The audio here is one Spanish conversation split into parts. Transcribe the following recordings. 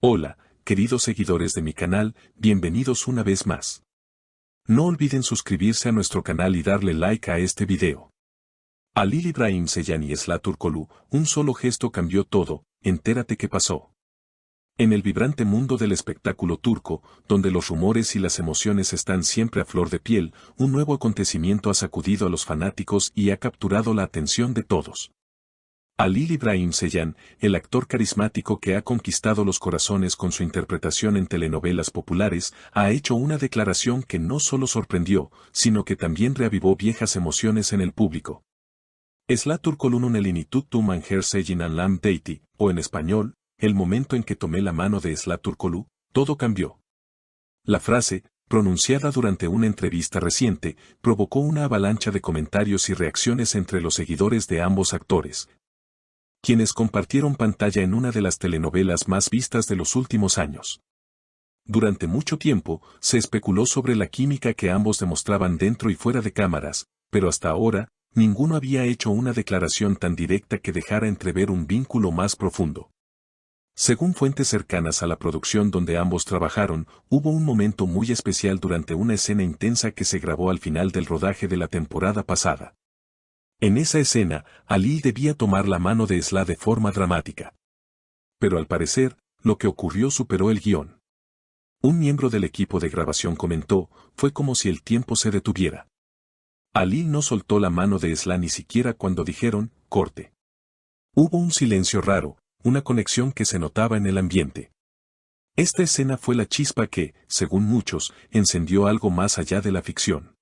Hola, queridos seguidores de mi canal, bienvenidos una vez más. No olviden suscribirse a nuestro canal y darle like a este video. Halil İbrahim Ceylan y Esla Turkoglu, un solo gesto cambió todo, entérate qué pasó. En el vibrante mundo del espectáculo turco, donde los rumores y las emociones están siempre a flor de piel, un nuevo acontecimiento ha sacudido a los fanáticos y ha capturado la atención de todos. Halil İbrahim Ceylan, el actor carismático que ha conquistado los corazones con su interpretación en telenovelas populares, ha hecho una declaración que no solo sorprendió, sino que también reavivó viejas emociones en el público. Esla Turkoglu'nun elini tuttuğum her şeyin anlam değişti, o en español, el momento en que tomé la mano de Esla Turkoglu, todo cambió. La frase, pronunciada durante una entrevista reciente, provocó una avalancha de comentarios y reacciones entre los seguidores de ambos actores, quienes compartieron pantalla en una de las telenovelas más vistas de los últimos años. Durante mucho tiempo, se especuló sobre la química que ambos demostraban dentro y fuera de cámaras, pero hasta ahora, ninguno había hecho una declaración tan directa que dejara entrever un vínculo más profundo. Según fuentes cercanas a la producción donde ambos trabajaron, hubo un momento muy especial durante una escena intensa que se grabó al final del rodaje de la temporada pasada. En esa escena, Halil debía tomar la mano de Esla de forma dramática. Pero al parecer, lo que ocurrió superó el guión. Un miembro del equipo de grabación comentó, fue como si el tiempo se detuviera. Halil no soltó la mano de Esla ni siquiera cuando dijeron, corte. Hubo un silencio raro, una conexión que se notaba en el ambiente. Esta escena fue la chispa que, según muchos, encendió algo más allá de la ficción.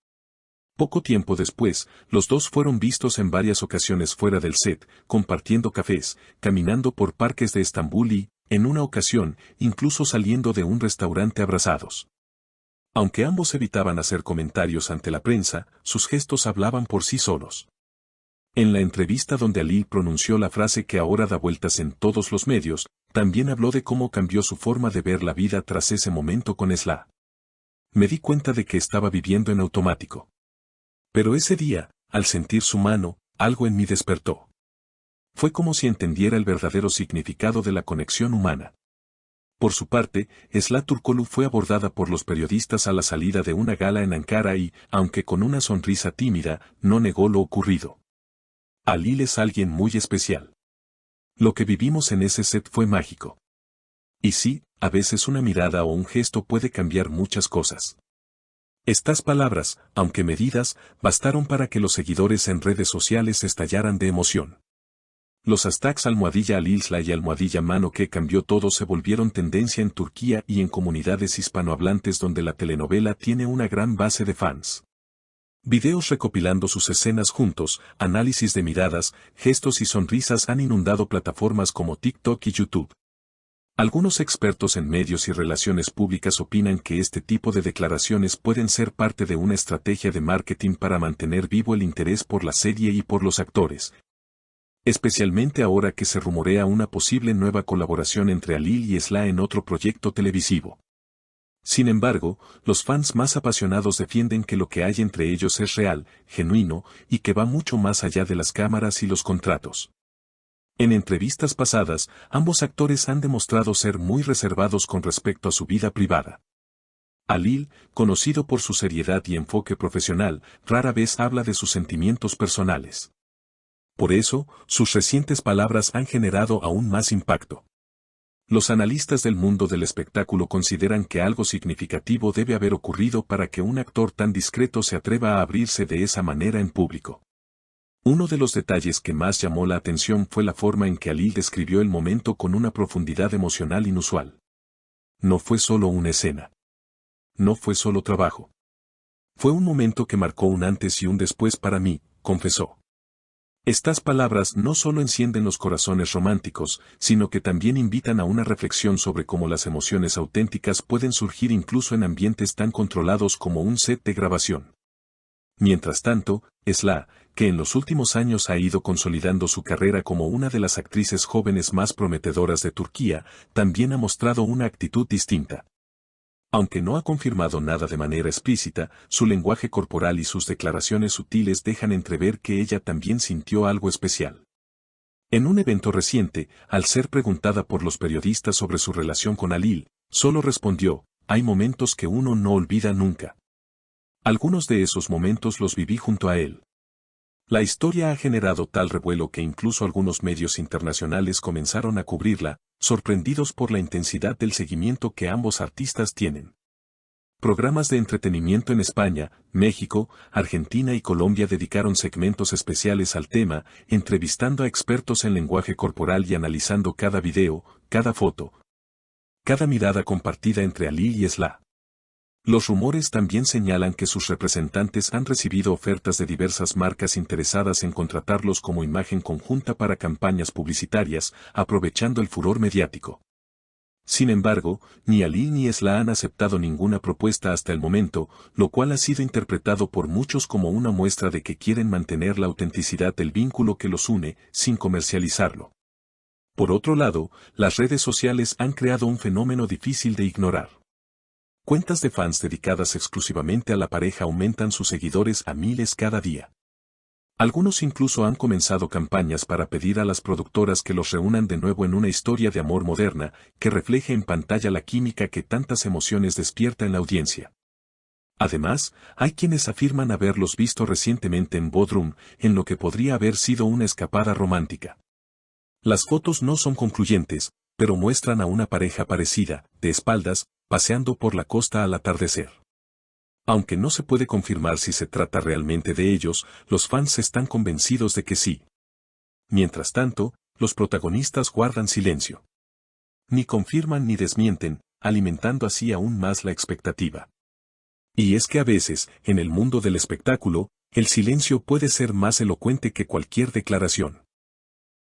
Poco tiempo después, los dos fueron vistos en varias ocasiones fuera del set, compartiendo cafés, caminando por parques de Estambul y, en una ocasión, incluso saliendo de un restaurante abrazados. Aunque ambos evitaban hacer comentarios ante la prensa, sus gestos hablaban por sí solos. En la entrevista donde Halil pronunció la frase que ahora da vueltas en todos los medios, también habló de cómo cambió su forma de ver la vida tras ese momento con Esla. Me di cuenta de que estaba viviendo en automático. Pero ese día, al sentir su mano, algo en mí despertó. Fue como si entendiera el verdadero significado de la conexión humana. Por su parte, Esla Turkoglu fue abordada por los periodistas a la salida de una gala en Ankara y, aunque con una sonrisa tímida, no negó lo ocurrido. Halil es alguien muy especial. Lo que vivimos en ese set fue mágico. Y sí, a veces una mirada o un gesto puede cambiar muchas cosas. Estas palabras, aunque medidas, bastaron para que los seguidores en redes sociales estallaran de emoción. Los hashtags #Halilsla y #Mano que cambió todo se volvieron tendencia en Turquía y en comunidades hispanohablantes donde la telenovela tiene una gran base de fans. Videos recopilando sus escenas juntos, análisis de miradas, gestos y sonrisas han inundado plataformas como TikTok y YouTube. Algunos expertos en medios y relaciones públicas opinan que este tipo de declaraciones pueden ser parte de una estrategia de marketing para mantener vivo el interés por la serie y por los actores. Especialmente ahora que se rumorea una posible nueva colaboración entre Halil y Esla en otro proyecto televisivo. Sin embargo, los fans más apasionados defienden que lo que hay entre ellos es real, genuino, y que va mucho más allá de las cámaras y los contratos. En entrevistas pasadas, ambos actores han demostrado ser muy reservados con respecto a su vida privada. Halil, conocido por su seriedad y enfoque profesional, rara vez habla de sus sentimientos personales. Por eso, sus recientes palabras han generado aún más impacto. Los analistas del mundo del espectáculo consideran que algo significativo debe haber ocurrido para que un actor tan discreto se atreva a abrirse de esa manera en público. Uno de los detalles que más llamó la atención fue la forma en que Halil describió el momento con una profundidad emocional inusual. No fue solo una escena. No fue solo trabajo. Fue un momento que marcó un antes y un después para mí, confesó. Estas palabras no solo encienden los corazones románticos, sino que también invitan a una reflexión sobre cómo las emociones auténticas pueden surgir incluso en ambientes tan controlados como un set de grabación. Mientras tanto, Esla, que en los últimos años ha ido consolidando su carrera como una de las actrices jóvenes más prometedoras de Turquía, también ha mostrado una actitud distinta. Aunque no ha confirmado nada de manera explícita, su lenguaje corporal y sus declaraciones sutiles dejan entrever que ella también sintió algo especial. En un evento reciente, al ser preguntada por los periodistas sobre su relación con Halil, solo respondió, hay momentos que uno no olvida nunca. Algunos de esos momentos los viví junto a él. La historia ha generado tal revuelo que incluso algunos medios internacionales comenzaron a cubrirla, sorprendidos por la intensidad del seguimiento que ambos artistas tienen. Programas de entretenimiento en España, México, Argentina y Colombia dedicaron segmentos especiales al tema, entrevistando a expertos en lenguaje corporal y analizando cada video, cada foto, cada mirada compartida entre Halil y Esla. Los rumores también señalan que sus representantes han recibido ofertas de diversas marcas interesadas en contratarlos como imagen conjunta para campañas publicitarias, aprovechando el furor mediático. Sin embargo, ni Halil ni Esla han aceptado ninguna propuesta hasta el momento, lo cual ha sido interpretado por muchos como una muestra de que quieren mantener la autenticidad del vínculo que los une, sin comercializarlo. Por otro lado, las redes sociales han creado un fenómeno difícil de ignorar. Cuentas de fans dedicadas exclusivamente a la pareja aumentan sus seguidores a miles cada día. Algunos incluso han comenzado campañas para pedir a las productoras que los reúnan de nuevo en una historia de amor moderna, que refleje en pantalla la química que tantas emociones despierta en la audiencia. Además, hay quienes afirman haberlos visto recientemente en Bodrum, en lo que podría haber sido una escapada romántica. Las fotos no son concluyentes, pero muestran a una pareja parecida, de espaldas, paseando por la costa al atardecer. Aunque no se puede confirmar si se trata realmente de ellos, los fans están convencidos de que sí. Mientras tanto, los protagonistas guardan silencio. Ni confirman ni desmienten, alimentando así aún más la expectativa. Y es que a veces, en el mundo del espectáculo, el silencio puede ser más elocuente que cualquier declaración.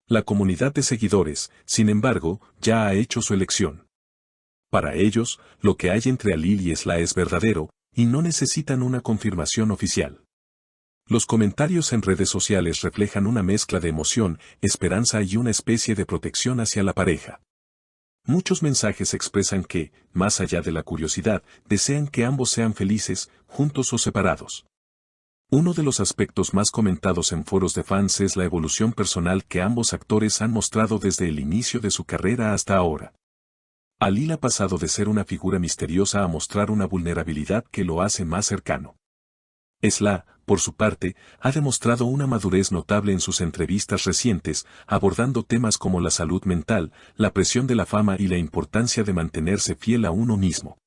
La comunidad de seguidores, sin embargo, ya ha hecho su elección. Para ellos, lo que hay entre Halil y Esla es verdadero, y no necesitan una confirmación oficial. Los comentarios en redes sociales reflejan una mezcla de emoción, esperanza y una especie de protección hacia la pareja. Muchos mensajes expresan que, más allá de la curiosidad, desean que ambos sean felices, juntos o separados. Uno de los aspectos más comentados en foros de fans es la evolución personal que ambos actores han mostrado desde el inicio de su carrera hasta ahora. Halil ha pasado de ser una figura misteriosa a mostrar una vulnerabilidad que lo hace más cercano. Esla, por su parte, ha demostrado una madurez notable en sus entrevistas recientes, abordando temas como la salud mental, la presión de la fama y la importancia de mantenerse fiel a uno mismo.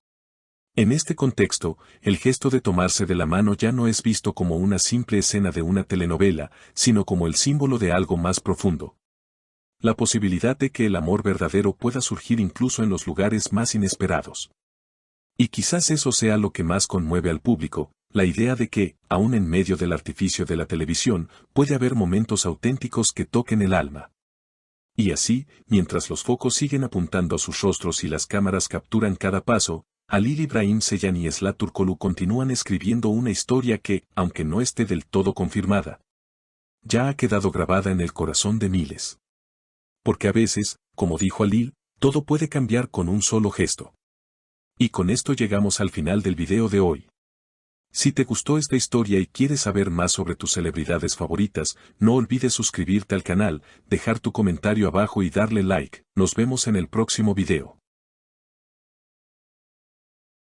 En este contexto, el gesto de tomarse de la mano ya no es visto como una simple escena de una telenovela, sino como el símbolo de algo más profundo. La posibilidad de que el amor verdadero pueda surgir incluso en los lugares más inesperados. Y quizás eso sea lo que más conmueve al público, la idea de que, aun en medio del artificio de la televisión, puede haber momentos auténticos que toquen el alma. Y así, mientras los focos siguen apuntando a sus rostros y las cámaras capturan cada paso, Halil Ibrahim Ceyhan y Esla Turkoglu continúan escribiendo una historia que, aunque no esté del todo confirmada, ya ha quedado grabada en el corazón de miles. Porque a veces, como dijo Halil, todo puede cambiar con un solo gesto. Y con esto llegamos al final del video de hoy. Si te gustó esta historia y quieres saber más sobre tus celebridades favoritas, no olvides suscribirte al canal, dejar tu comentario abajo y darle like. Nos vemos en el próximo video.